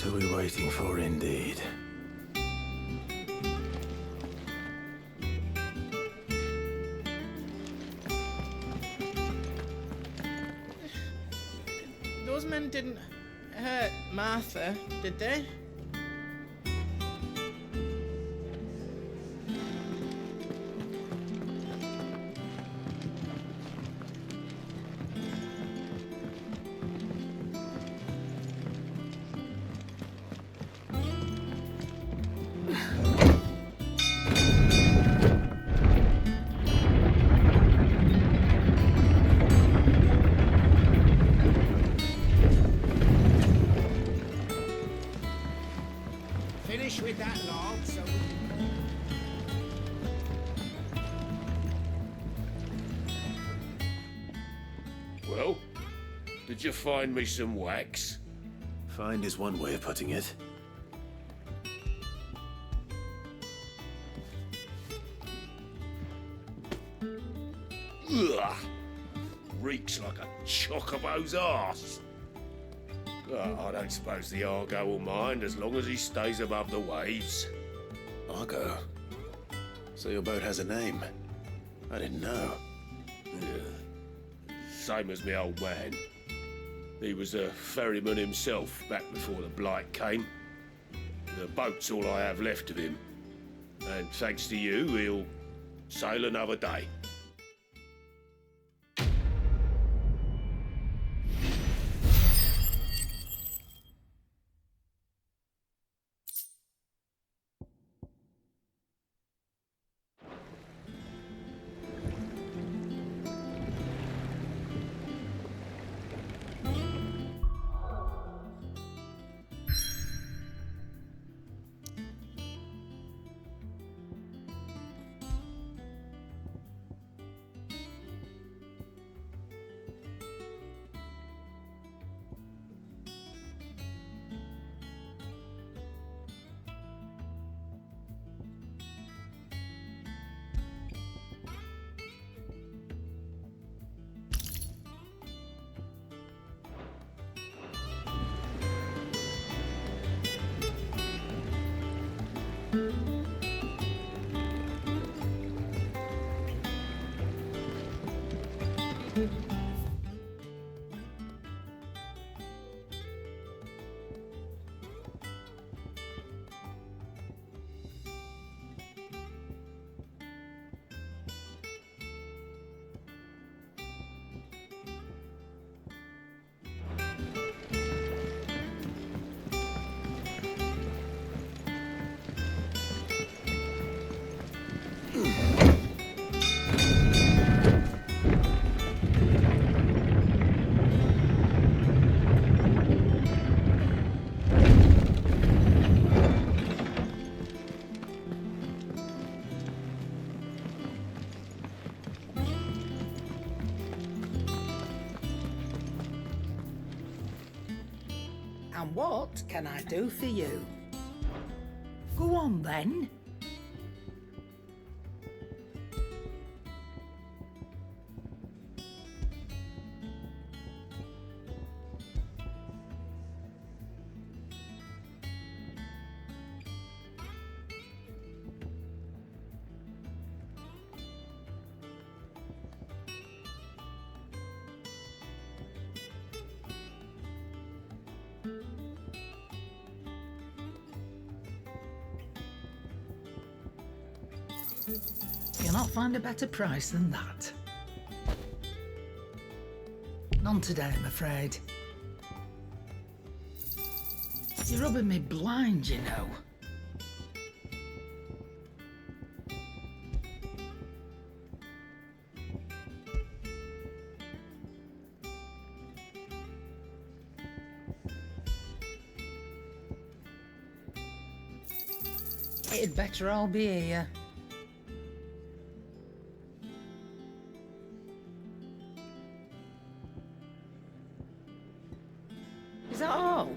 are we waiting for, indeed? Those men didn't hurt Martha, did they? Finish with that log, so Well, did you find me some wax? Find is one way of putting it. Ugh! Reeks like a chocobo's arse. Oh, I don't suppose the Argo will mind as long as he stays above the waves. Argo. So your boat has a name. I didn't know. Same as my old man. He was a ferryman himself back before the blight came. The boat's all I have left of him. And thanks to you, he'll sail another day. And what can I do for you? Go on then. You'll not find a better price than that. None today, I'm afraid. You're rubbing me blind, you know. It'd better all be here. Is that all?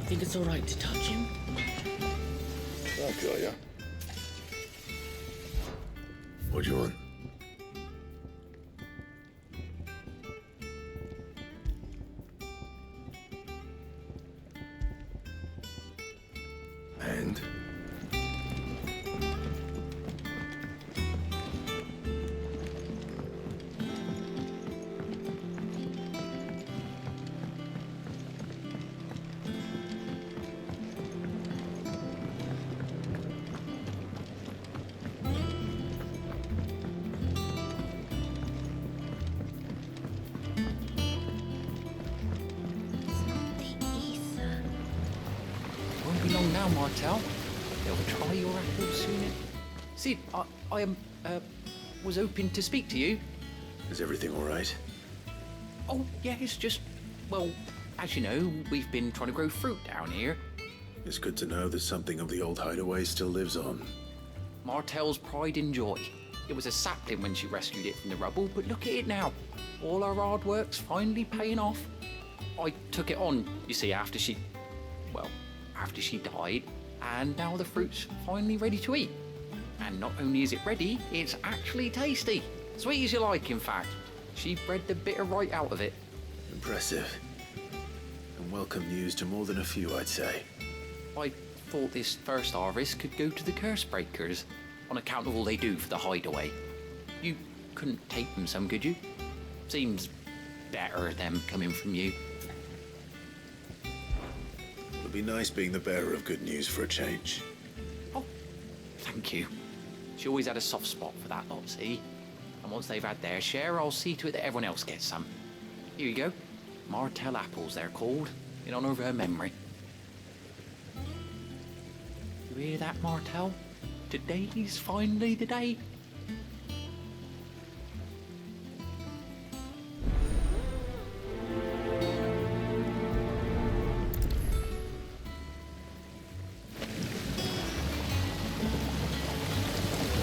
Think it's all right to touch him? I'll kill you. What do you want? And? Won't be long now, Martel. They'll try your apples soon. Sid, I was hoping to speak to you. Is everything all right? Oh, yeah, it's just, well, as you know, we've been trying to grow fruit down here. It's good to know that something of the old hideaway still lives on. Martel's pride and joy. It was a sapling when she rescued it from the rubble, but look at it now. All our hard work's finally paying off. I took it on, you see, after she died, and now the fruit's finally ready to eat. And not only is it ready, it's actually tasty. Sweet as you like, in fact. She bred the bitter right out of it. Impressive. And welcome news to more than a few, I'd say. I thought this first harvest could go to the curse breakers, on account of all they do for the hideaway. You couldn't take them some, could you? Seems better them coming from you. It'll be nice being the bearer of good news for a change. Oh, thank you. She always had a soft spot for that lot, see? And once they've had their share, I'll see to it that everyone else gets some. Here you go. Martel apples, they're called, in honor of her memory. You hear that, Martel? Today's finally the day.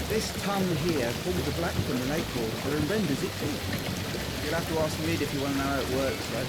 This tongue here pulls the black from the acorn and renders it too. You'll have to ask Mid if you want to know how it works, though.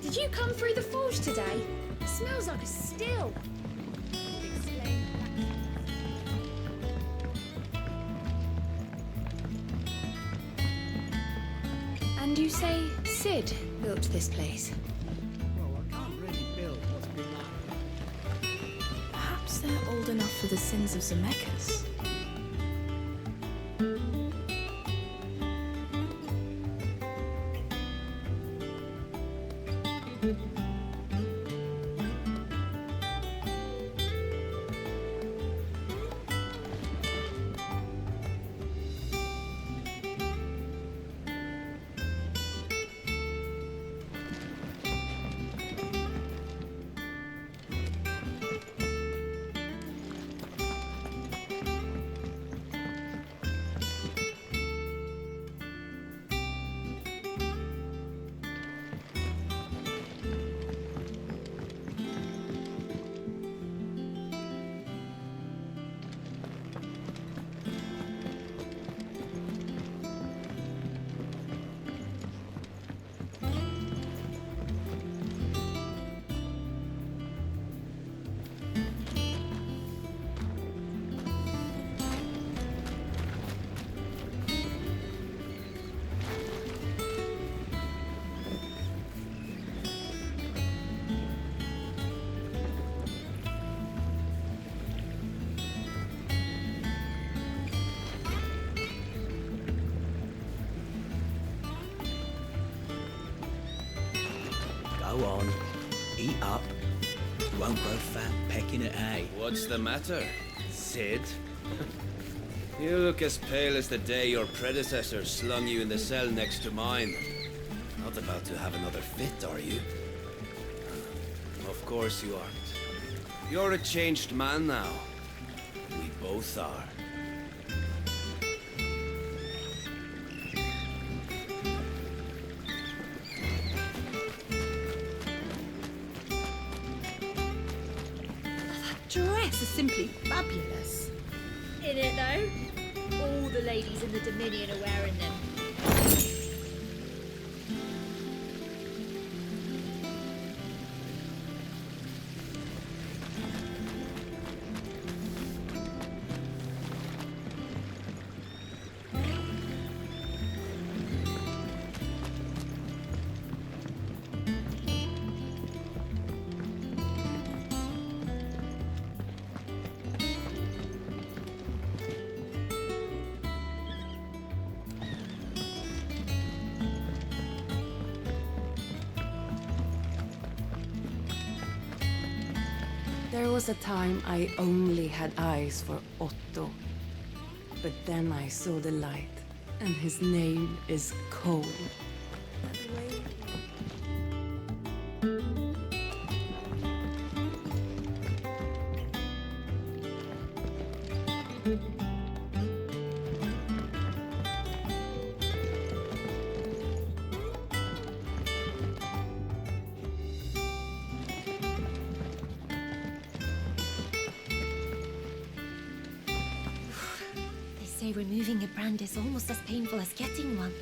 Did you come through the forge today? It smells like a still. Explain. And you say Sid built this place? Well, I can't really build what's been like. Perhaps they're old enough for the sins of Zemeckis. Go on, eat up. You won't grow fat pecking at hay. What's the matter, Sid? You look as pale as the day your predecessor slung you in the cell next to mine. Not about to have another fit, are you? Of course you aren't. You're a changed man now. We both are. Dress is simply fabulous. In it though? All the ladies in the Dominion are wearing them. There was a time I only had eyes for Otto. But then I saw the light, and his name is Cole. They say removing a brand is almost as painful as getting one.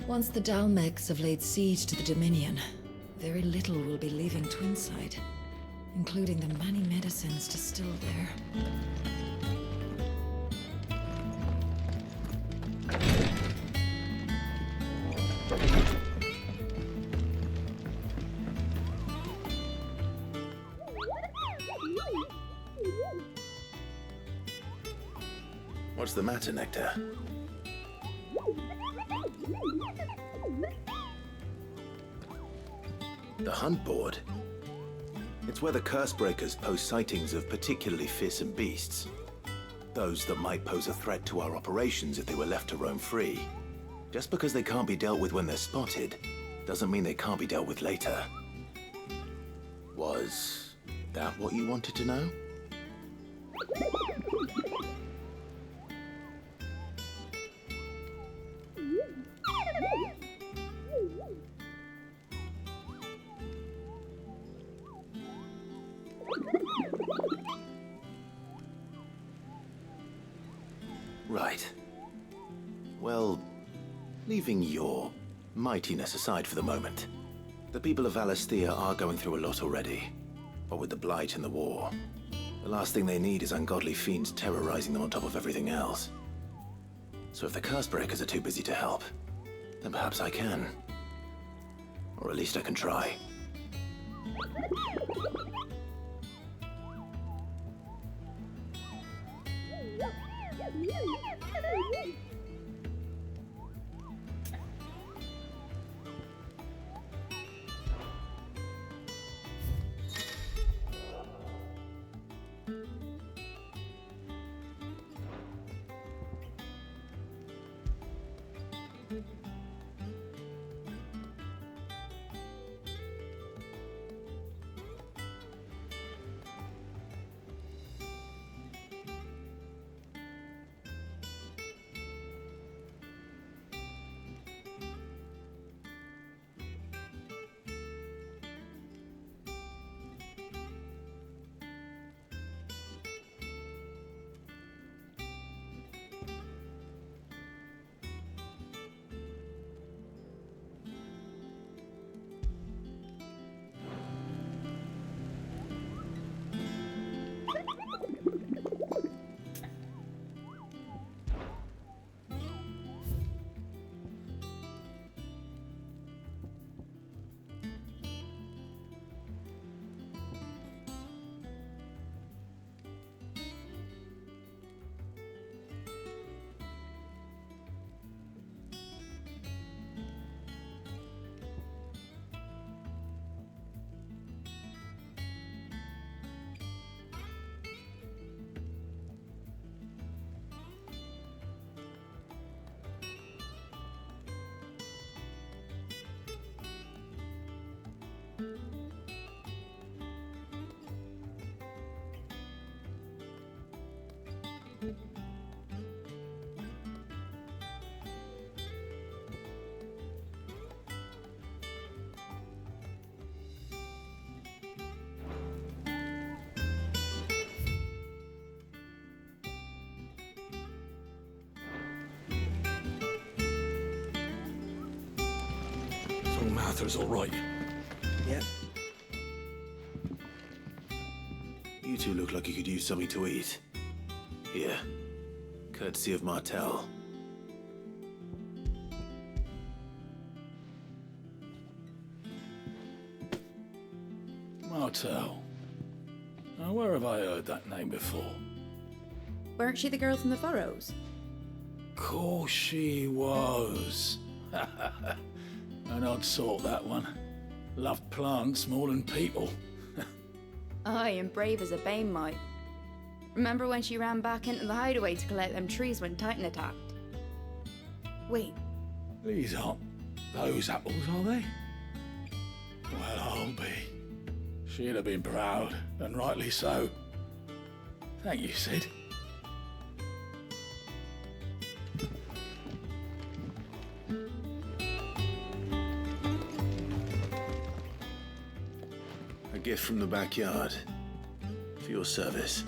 Once the Dalmegs have laid siege to the Dominion, very little will be leaving Twinside, including the many medicines distilled there. What's the matter, Nectar? The hunt board? It's where the Cursebreakers post sightings of particularly fearsome beasts. Those that might pose a threat to our operations if they were left to roam free. Just because they can't be dealt with when they're spotted, doesn't mean they can't be dealt with later. Was that what you wanted to know? Right. Well, leaving your mightiness aside for the moment, the people of Valisthea are going through a lot already. What with the Blight and the war, the last thing they need is ungodly fiends terrorizing them on top of everything else. So if the Curse-breakers are too busy to help, then perhaps I can. Or at least I can try. Martha's all right. Yep. You two look like you could use something to eat. Here. Courtesy of Martel. Martel. Now, where have I heard that name before? Weren't she the girl from the Furrows? Course she was. An odd sort, that one. Loved plants more than people. Aye, and brave as a bane might. Remember when she ran back into the hideaway to collect them trees when Titan attacked? Wait. These aren't those apples, are they? Well, I'll be. She'd have been proud, and rightly so. Thank you, Sid. A gift from the backyard. For your service.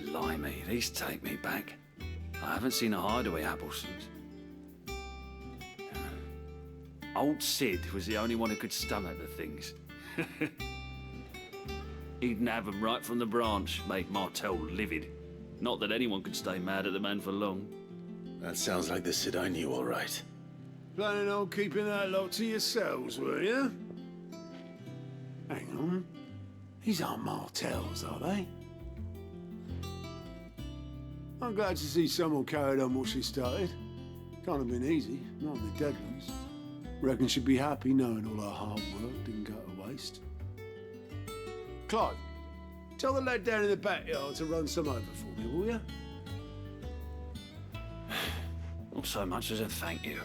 Blimey, these take me back. I haven't seen a hideaway apple since. Old Sid was the only one who could stomach the things. He'd nab them right from the branch, make Martel livid. Not that anyone could stay mad at the man for long. That sounds like the Sid I knew, all right. Planning on keeping that lot to yourselves, were you? Hang on. These aren't Martels, are they? I'm glad to see someone carried on what she started. Can't have been easy, not the dead ones. Reckon she'd be happy knowing all her hard work didn't go to waste. Clive, tell the lad down in the backyard to run some over for me, will you? Not so much as a thank you.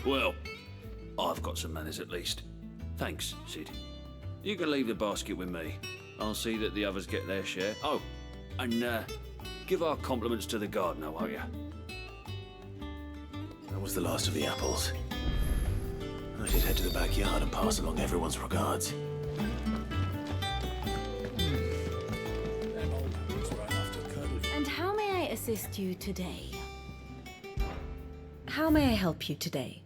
Well, I've got some manners at least. Thanks, Sid. You can leave the basket with me. I'll see that the others get their share. Oh, and give our compliments to the gardener, won't you? That was the last of the apples. I should head to the backyard and pass along everyone's regards. And how may I assist you today? How may I help you today?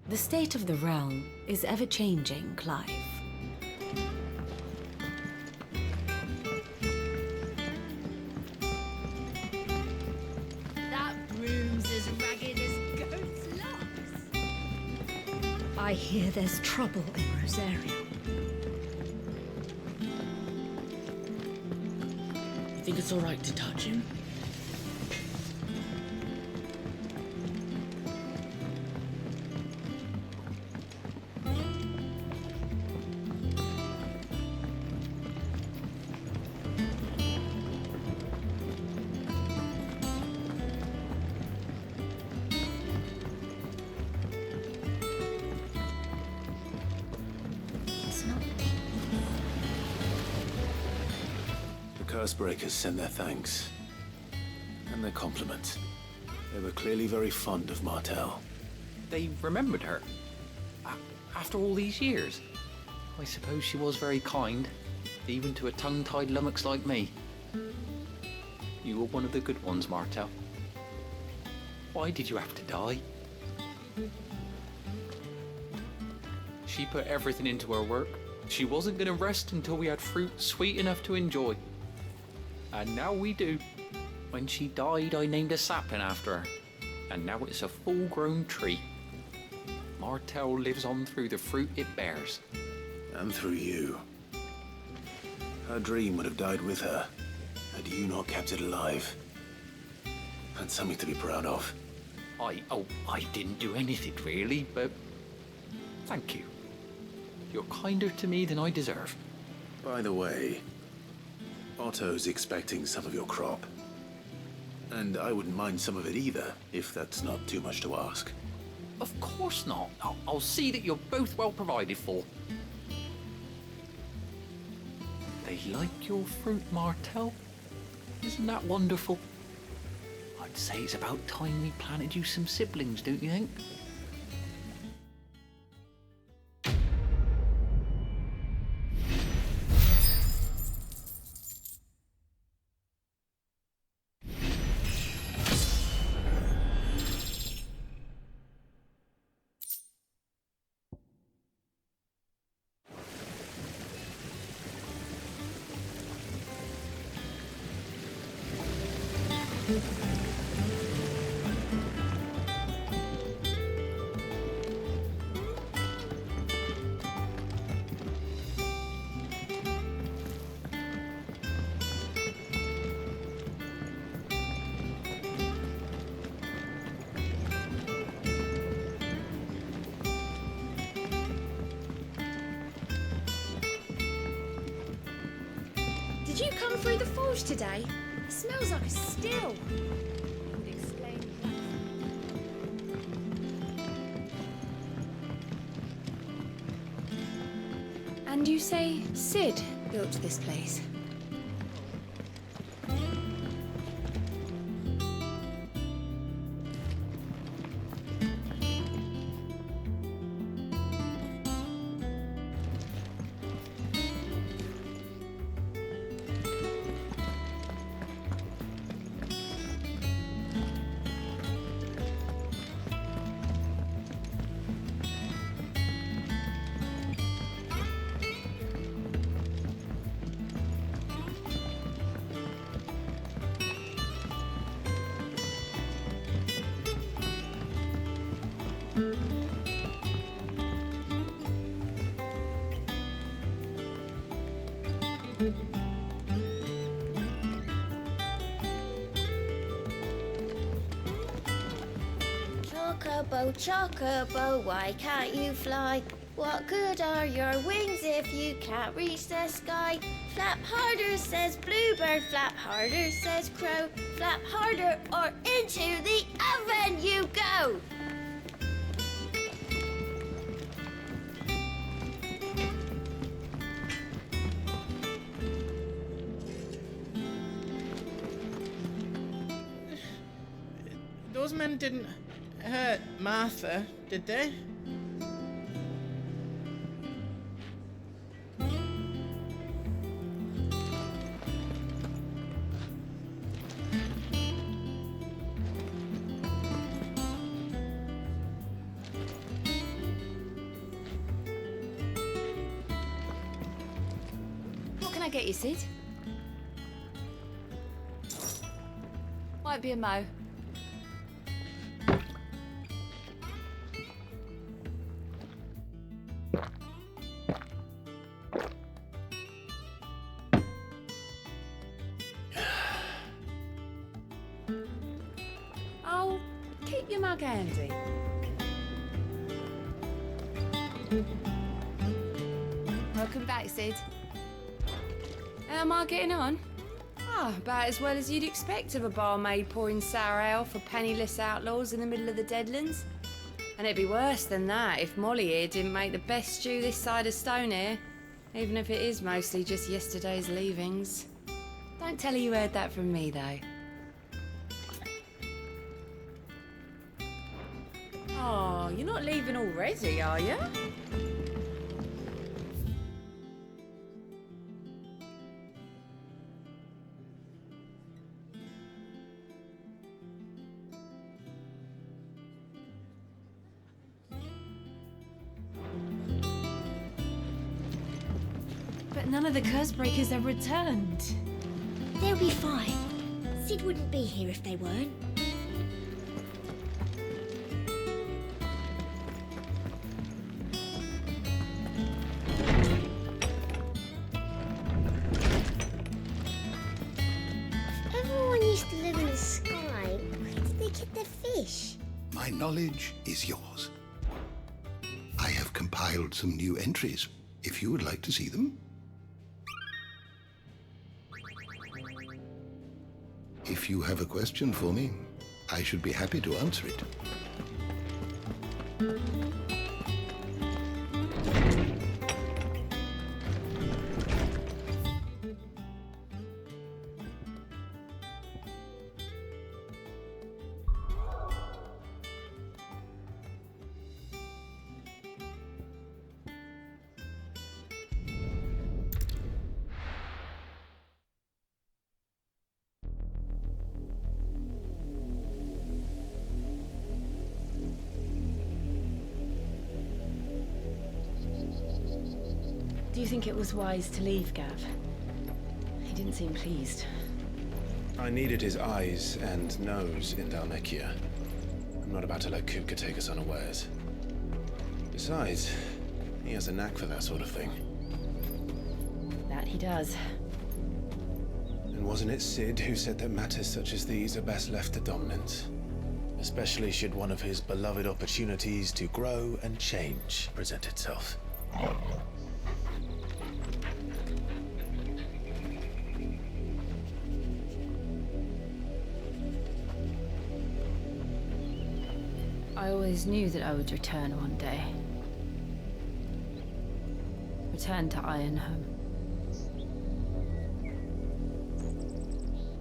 The state of the realm is ever-changing, Clive. That broom's as ragged as goat's locks. I hear there's trouble in Rosaria. You think it's all right to touch him? Cursebreakers sent their thanks. And their compliments. They were clearly very fond of Martel. They remembered her. After all these years. I suppose she was very kind, even to a tongue-tied lummox like me. You were one of the good ones, Martel. Why did you have to die? She put everything into her work. She wasn't going to rest until we had fruit sweet enough to enjoy. And now we do. When she died, I named a sapling after her. And now it's a full-grown tree. Martel lives on through the fruit it bears. And through you. Her dream would have died with her, had you not kept it alive. And something to be proud of. I didn't do anything really, but thank you. You're kinder to me than I deserve. By the way, Otto's expecting some of your crop. And I wouldn't mind some of it either, if that's not too much to ask. Of course not. I'll see that you're both well provided for. They like your fruit, Martel. Isn't that wonderful? I'd say it's about time we planted you some siblings, don't you think? Did you come through the forge today? It smells like a still. Would exclaim And you say Sid built this place? chocobo, chocobo, why can't you fly? What good are your wings if you can't reach the sky? Flap harder, says bluebird, flap harder, says crow. Flap harder or into the oven you go! Those men didn't hurt Martha, did they? What can I get you, Sid? Might be a mo. Oh, keep your mug handy. Welcome back, Sid. How am I getting on? Ah, about as well as you'd expect of a barmaid pouring sour ale for penniless outlaws in the middle of the Deadlands. And it'd be worse than that if Molly here didn't make the best stew this side of Stonehair, even if it is mostly just yesterday's leavings. Don't tell her you heard that from me, though. Oh, you're not leaving already, are you? But none of the curse breakers have returned. They'll be fine. Sid wouldn't be here if they weren't. Everyone used to live in the sky. Where did they get their fish? My knowledge is yours. I have compiled some new entries, if you would like to see them. If you have a question for me, I should be happy to answer it. Do you think it was wise to leave, Gav? He didn't seem pleased. I needed his eyes and nose in Dalmekia. I'm not about to let Kupka take us unawares. Besides, he has a knack for that sort of thing. That he does. And wasn't it Sid who said that matters such as these are best left to dominance? Especially should one of his beloved opportunities to grow and change present itself. I always knew that I would return one day. Return to Ironhome.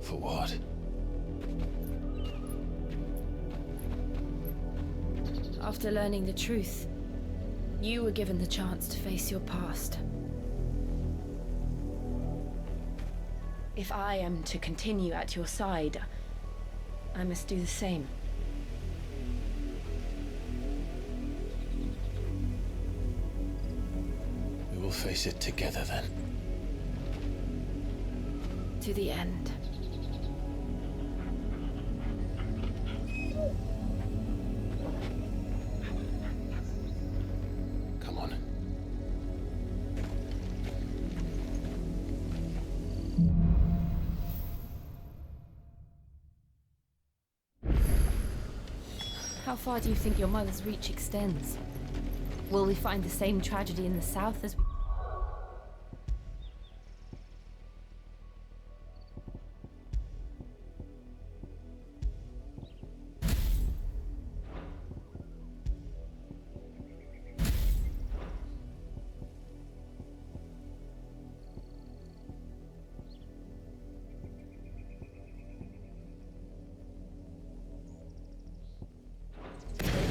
For what? After learning the truth, you were given the chance to face your past. If I am to continue at your side, I must do the same. We will face it together then. To the end. Come on. How far do you think your mother's reach extends? Will we find the same tragedy in the south as we...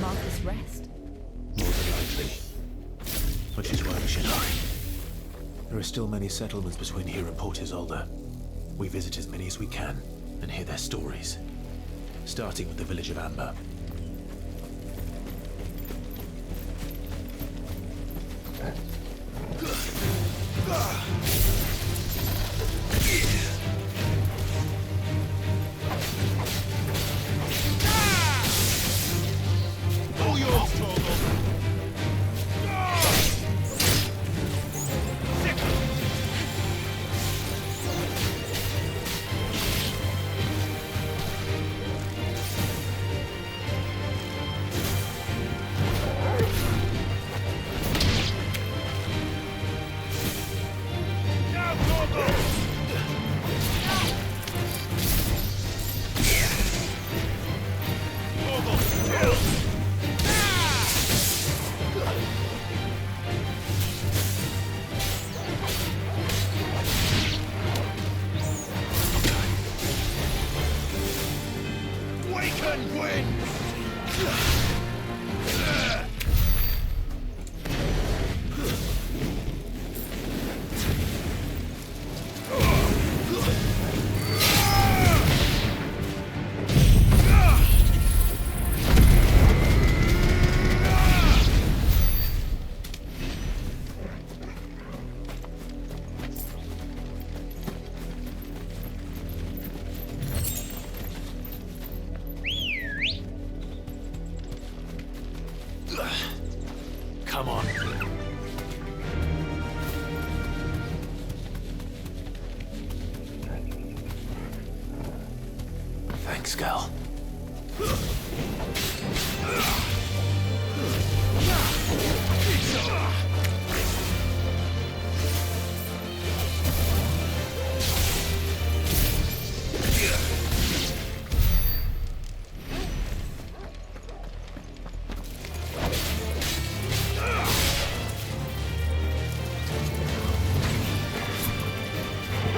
Marcus rest? More than likely. Which is why we should hurry. There are still many settlements between here and Port Isolde. We visit as many as we can and hear their stories. Starting with the village of Amber. Come on. Thanks, Gal.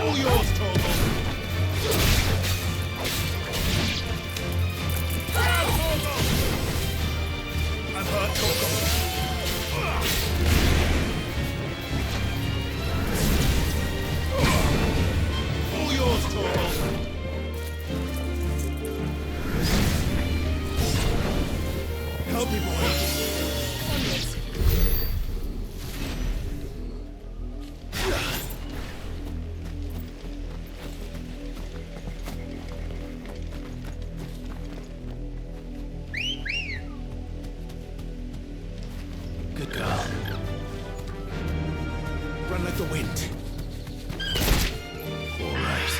All yours, Torgal! I've heard Torgal! All yours, Torgal! Help me, boy! Onwards! Good girl. Run like the wind. All right.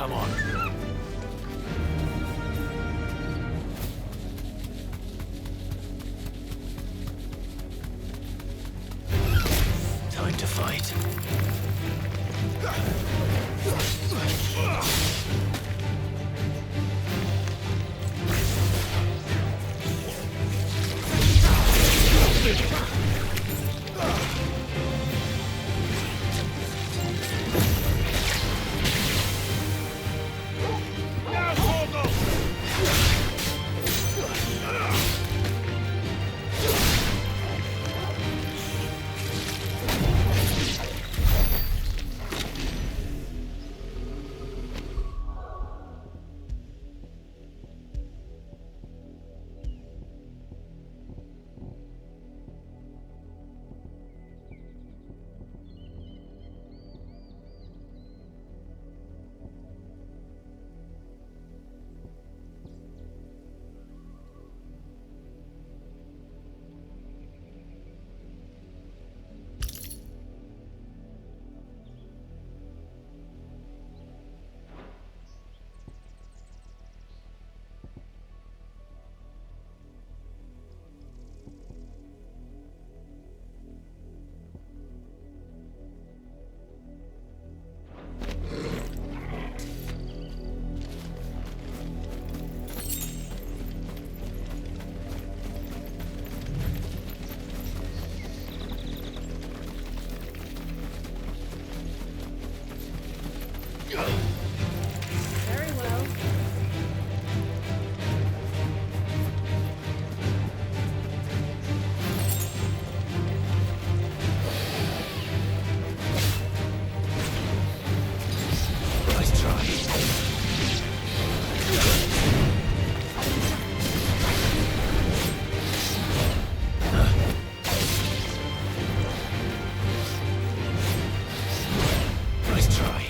Come on. Time to fight. Very well. Nice try. Nice try.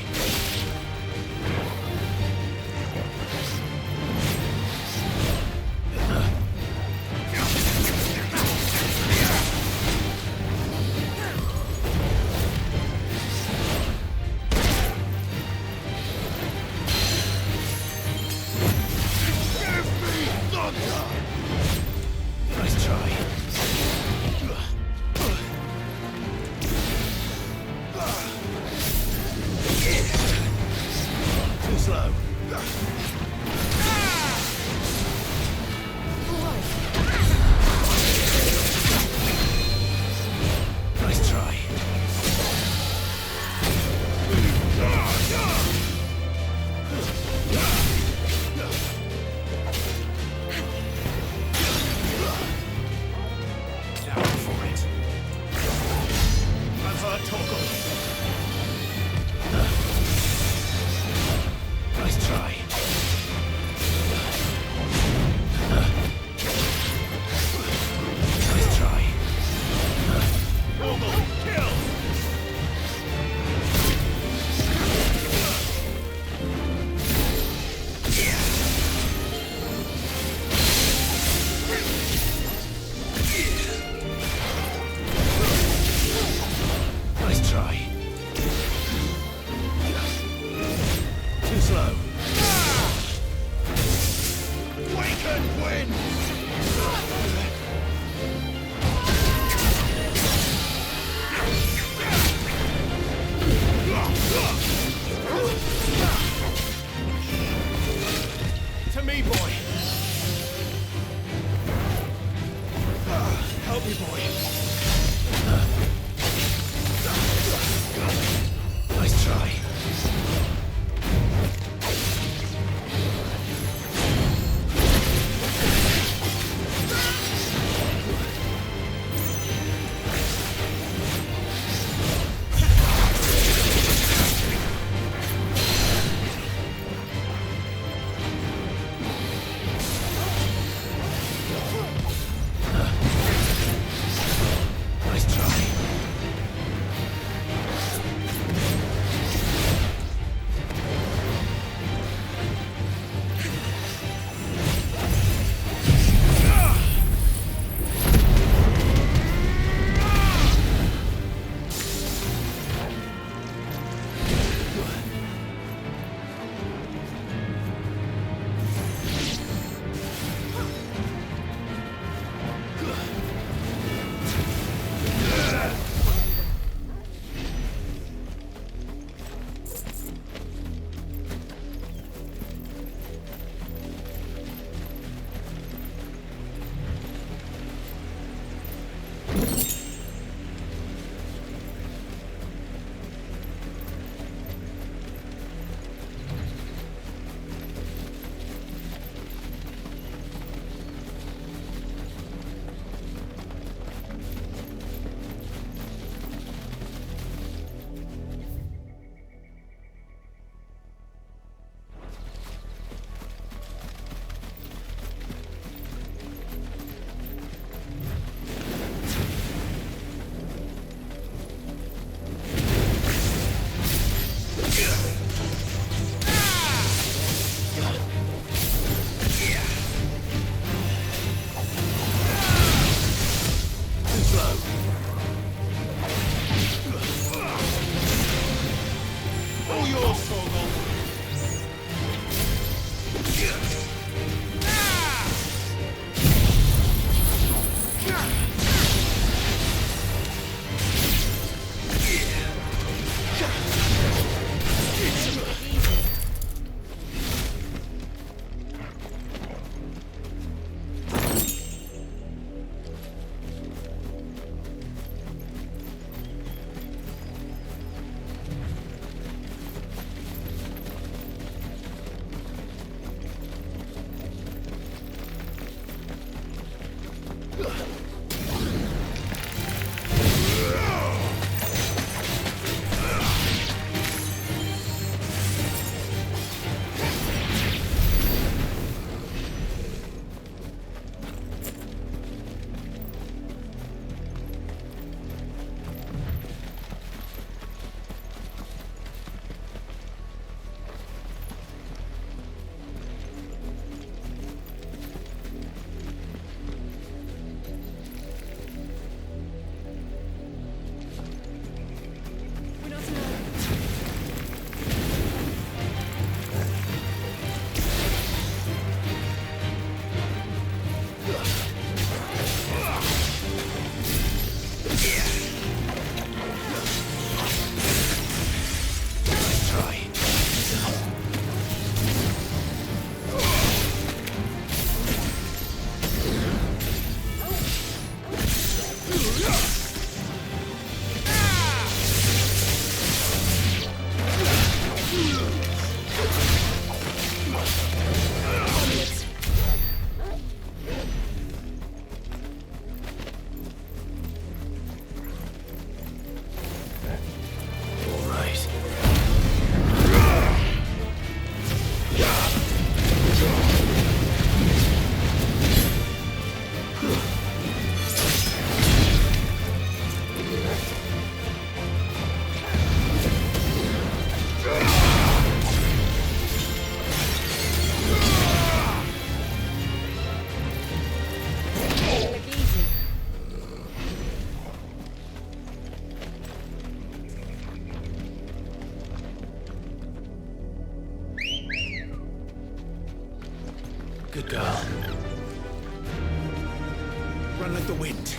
Nice try. Too slow. Nice try. Down for it. I've heard talk of it. Nice try. Nice try. Kill! Nice try. Too slow. Wake and win! To me, boy. Help me, boy. Nice try. Good girl. Run like the wind.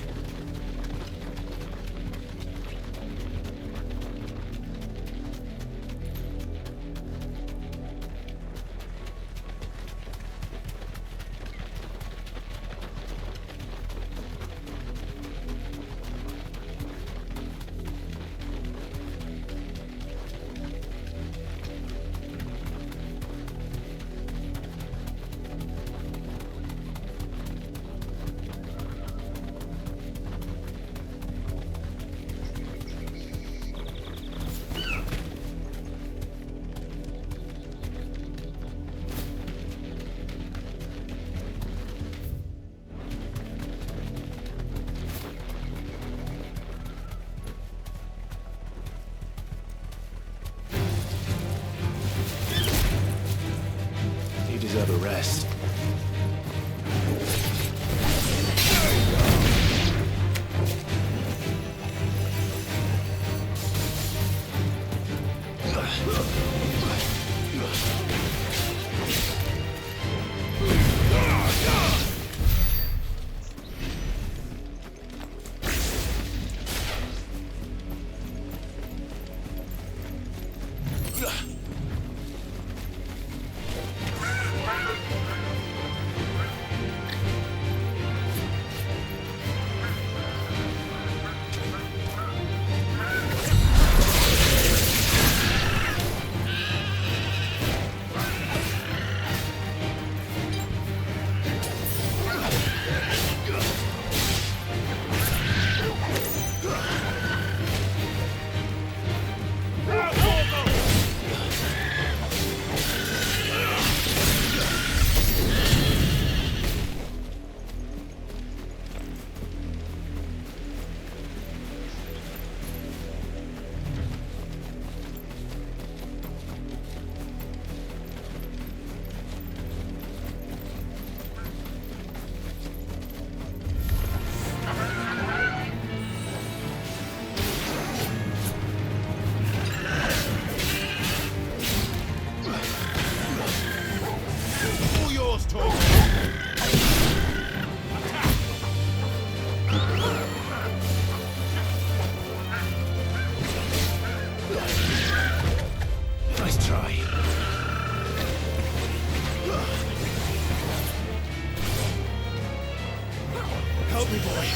Help me, boy.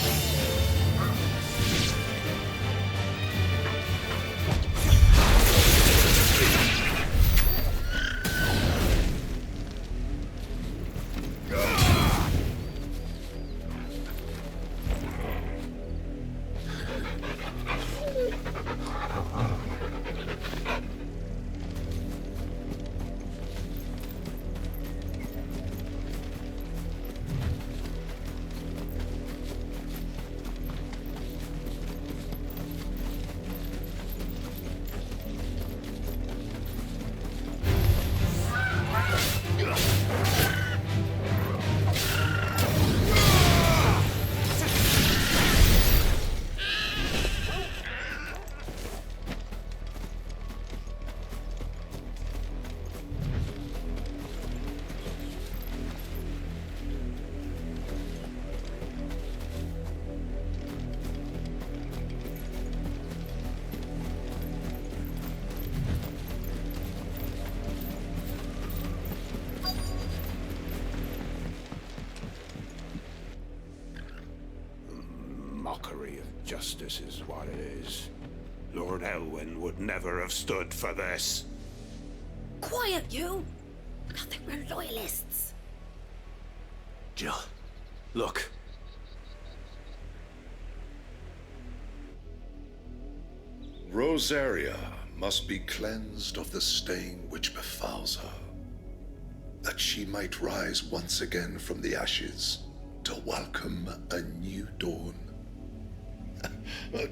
Mockery of justice is what it is. Lord Elwyn would never have stood for this. Quiet, you! I think we're loyalists. Jill, look. Rosaria must be cleansed of the stain which befouls her, that she might rise once again from the ashes to welcome a new dawn.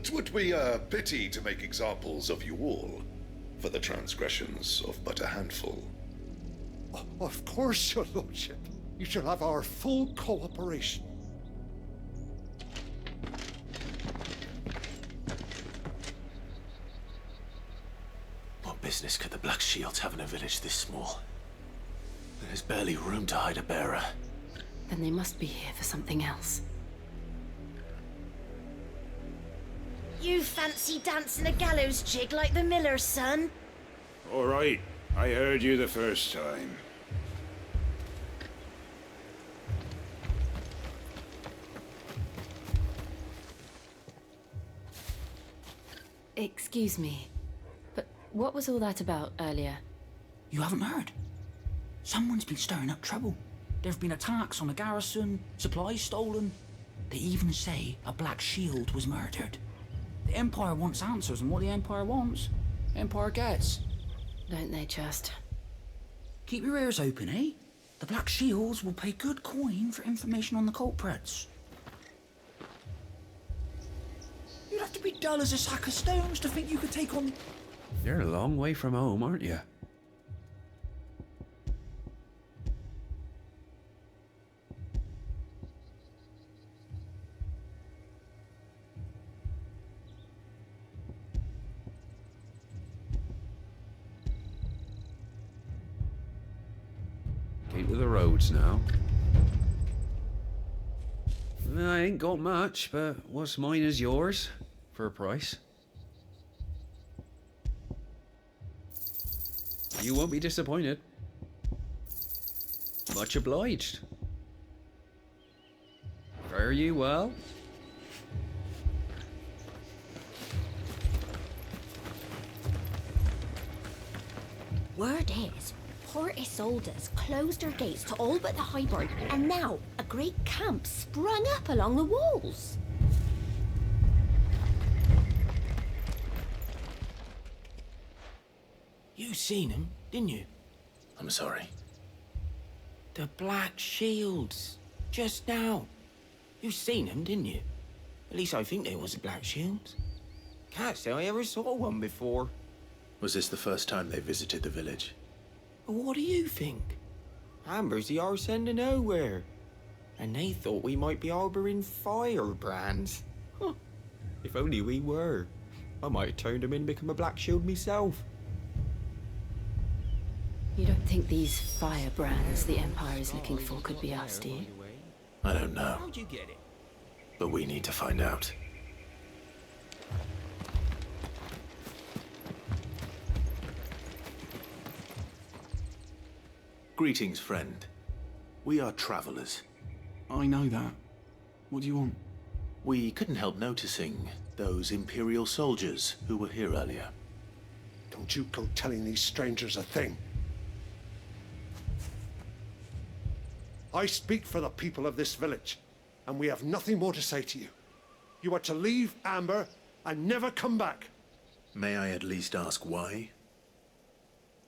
'Twould be a pity to make examples of you all, for the transgressions of but a handful. Of course, your lordship. You shall have our full cooperation. What business could the Black Shields have in a village this small? There's barely room to hide a bearer. Then they must be here for something else. You fancy dancing a gallows jig like the miller's son? All right, I heard you the first time. Excuse me, but what was all that about earlier? You haven't heard? Someone's been stirring up trouble. There have been attacks on the garrison, supplies stolen. They even say a Black Shield was murdered. The Empire wants answers, and what the Empire wants, the Empire gets. Don't they just? Keep your ears open, eh? The Black Shields will pay good coin for information on the culprits. You'd have to be dull as a sack of stones to think you could take on... You're a long way from home, aren't you? Keep to the roads now. I ain't got much, but what's mine is yours, for a price. You won't be disappointed. Much obliged. Fare you well. Word is, Port Isolde's closed her gates to all but the Highborn, and now a great camp sprung up along the walls. You seen him, didn't you? I'm sorry. The Black Shields. Just now. You seen them, didn't you? At least I think there was a Black Shields. Can't say I ever saw one before. Was this the first time they visited the village? What do you think? Amber's the arse end of nowhere. And they thought we might be harbouring firebrands. Huh. If only we were. I might have turned them in and become a Black Shield myself. You don't think these firebrands the Empire is looking for could be us, do you? I don't know. How'd you get it? But we need to find out. Greetings, friend. We are travelers. I know that. What do you want? We couldn't help noticing those Imperial soldiers who were here earlier. Don't you go telling these strangers a thing. I speak for the people of this village, and we have nothing more to say to you. You are to leave Amber and never come back. May I at least ask why?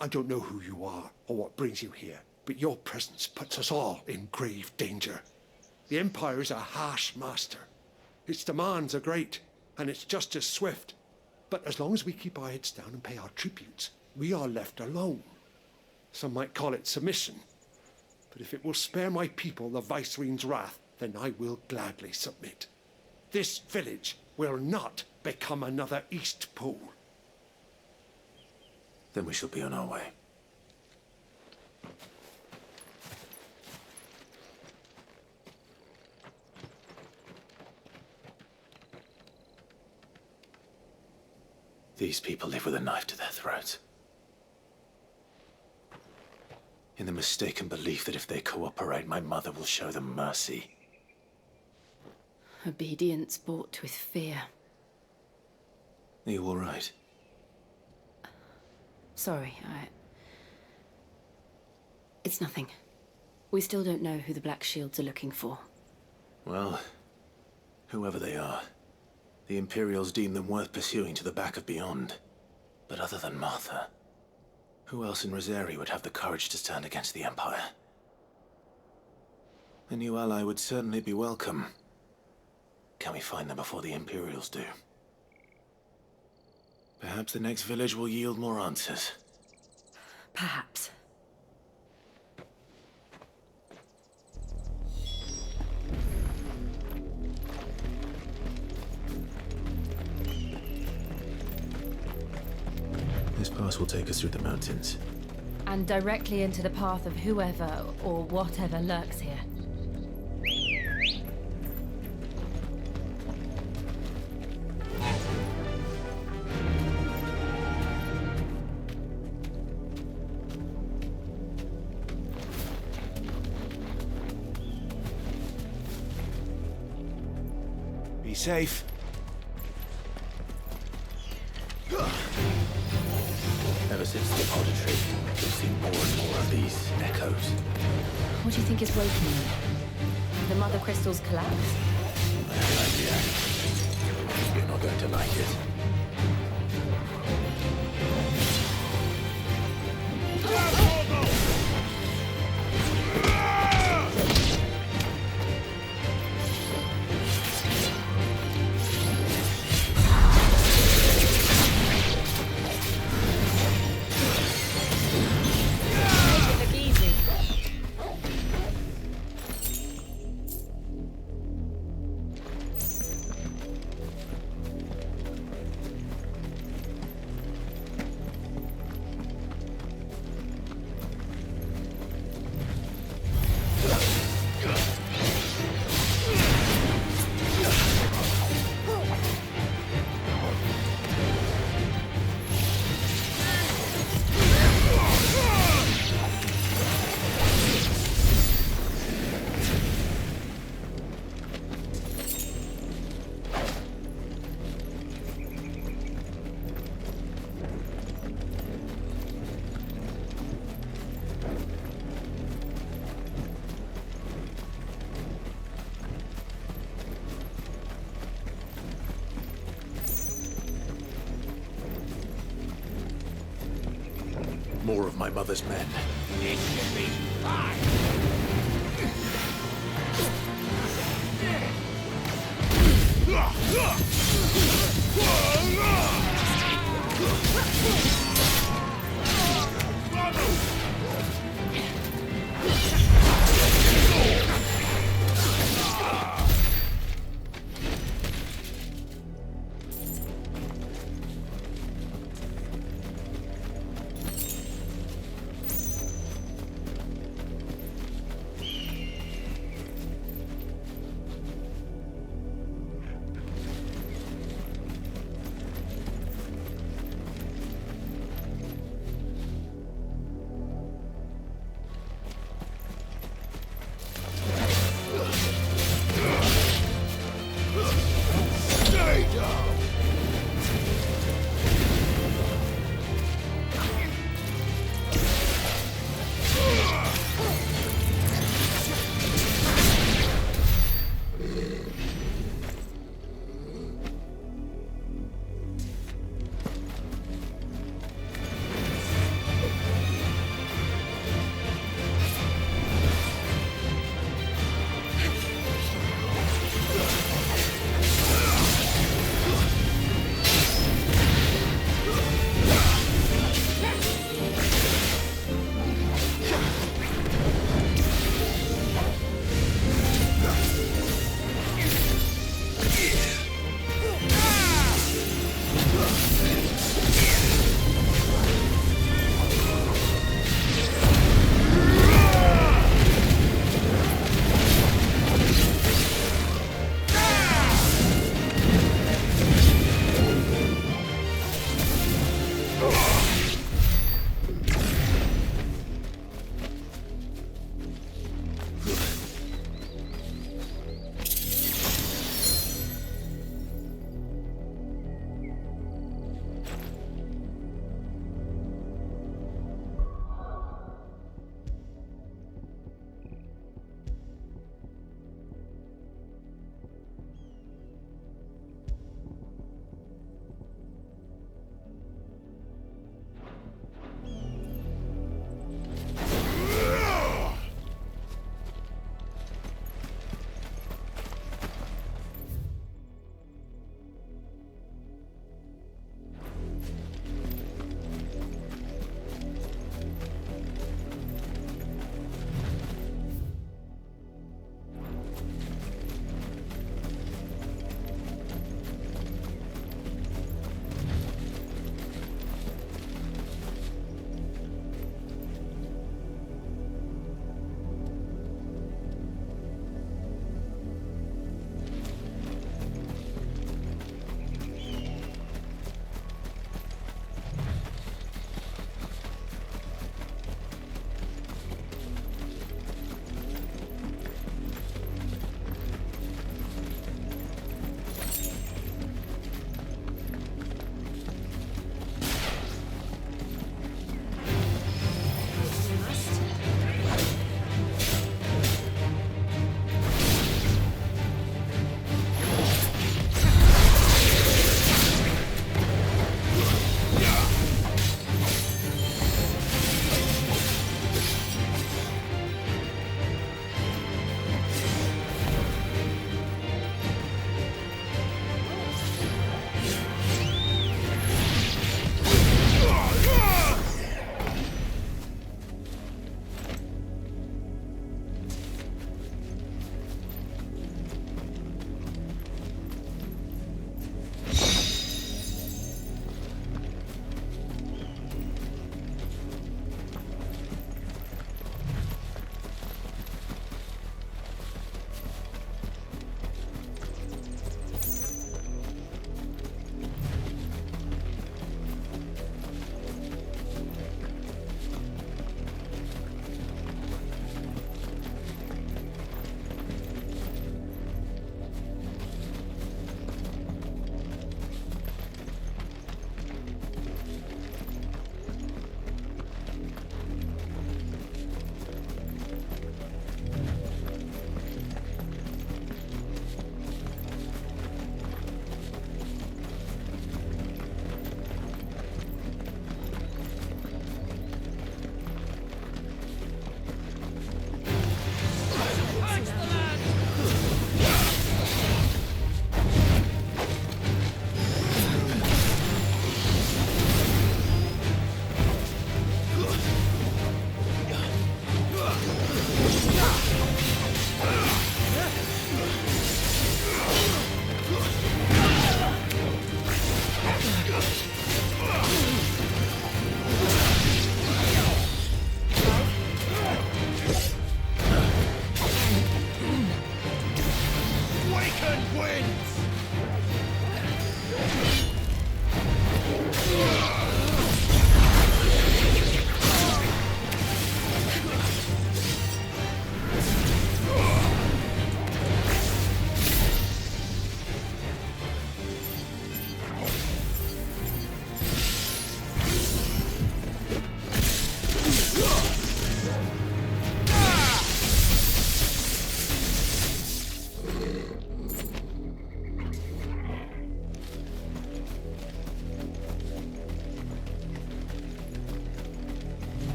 I don't know who you are or what brings you here, but your presence puts us all in grave danger. The Empire is a harsh master. Its demands are great, and its justice swift. But as long as we keep our heads down and pay our tributes, we are left alone. Some might call it submission. But if it will spare my people the Viceroy's wrath, then I will gladly submit. This village will not become another Eastpool. Then we shall be on our way. These people live with a knife to their throats. In the mistaken belief that if they cooperate, my mother will show them mercy. Obedience bought with fear. Are you all right? Sorry, It's nothing. We still don't know who the Black Shields are looking for. Well, whoever they are, the Imperials deem them worth pursuing to the back of beyond. But other than Martha, who else in Rosari would have the courage to stand against the Empire? A new ally would certainly be welcome. Can we find them before the Imperials do? Perhaps the next village will yield more answers. Perhaps. This pass will take us through the mountains. And directly into the path of whoever or whatever lurks here. Be safe. Ever since the auditory, we've seen more and more of these echoes. What do you think is waking them? The mother crystals collapse? I have an idea. You're not going to like it. More of my mother's men. It should be fine.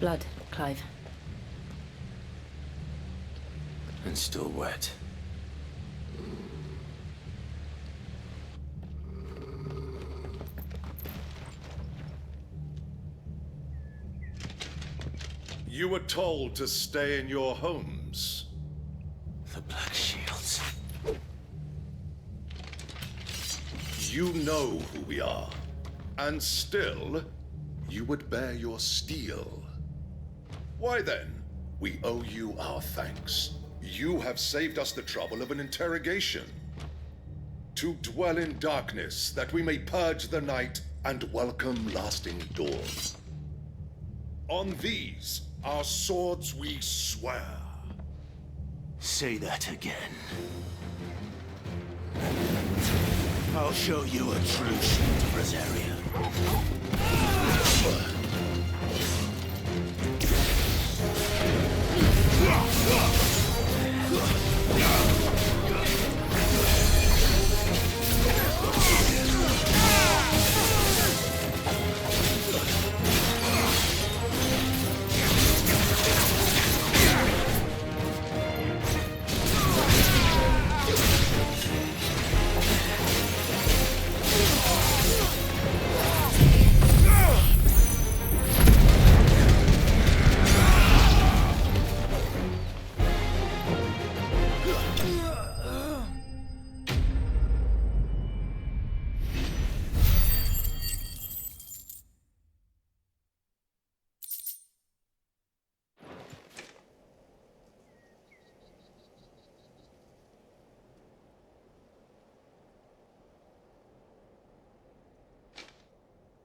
blood, Clive. And still wet. You were told to stay in your homes. The Black Shields. You know who we are. And still, you would bear your steel. Why then, we owe you our thanks. You have saved us the trouble of an interrogation. To dwell in darkness, that we may purge the night and welcome lasting dawn. On these, our swords we swear. Say that again. I'll show you a true shield of Rosaria.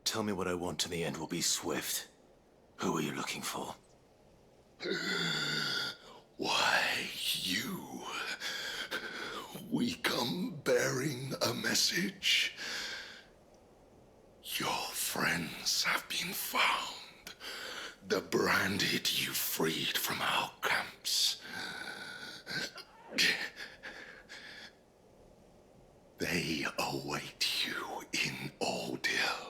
Tell me what I want and the end will be swift. Who are you looking for? Why, you. We come bearing a message. Your friends have been found. The branded you freed from our camps. They await you in Oldhill.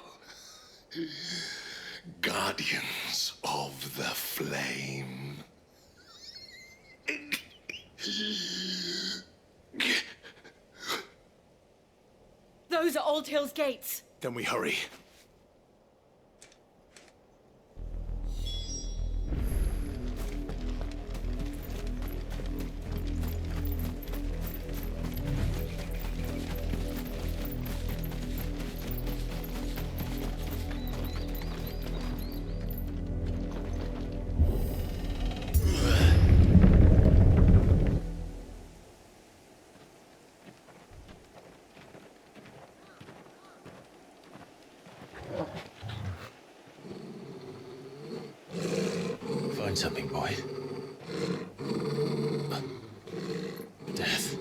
Guardians of the Flame. Those are Old Hill's gates. Then we hurry. Find something, boy. Death.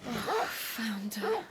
Oh, found her.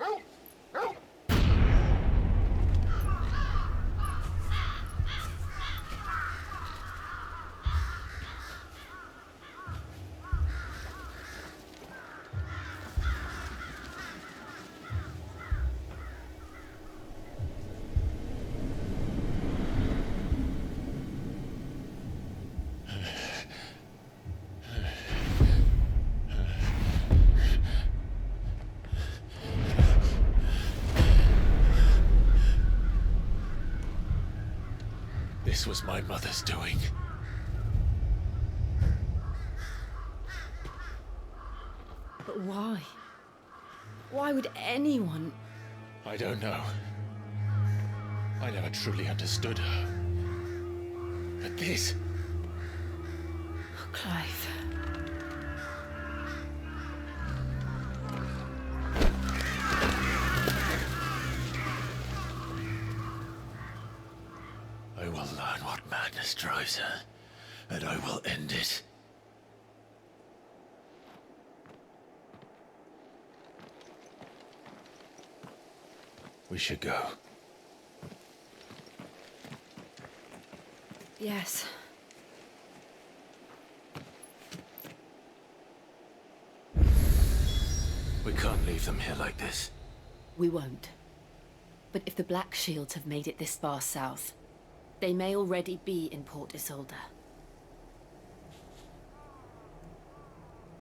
This was my mother's doing. But why? Why would anyone? I don't know. I never truly understood her. But this... Oh, Clive. I will learn what madness drives her, and I will end it. We should go. Yes. We can't leave them here like this. We won't. But if the Black Shields have made it this far south, they may already be in Port Isolde.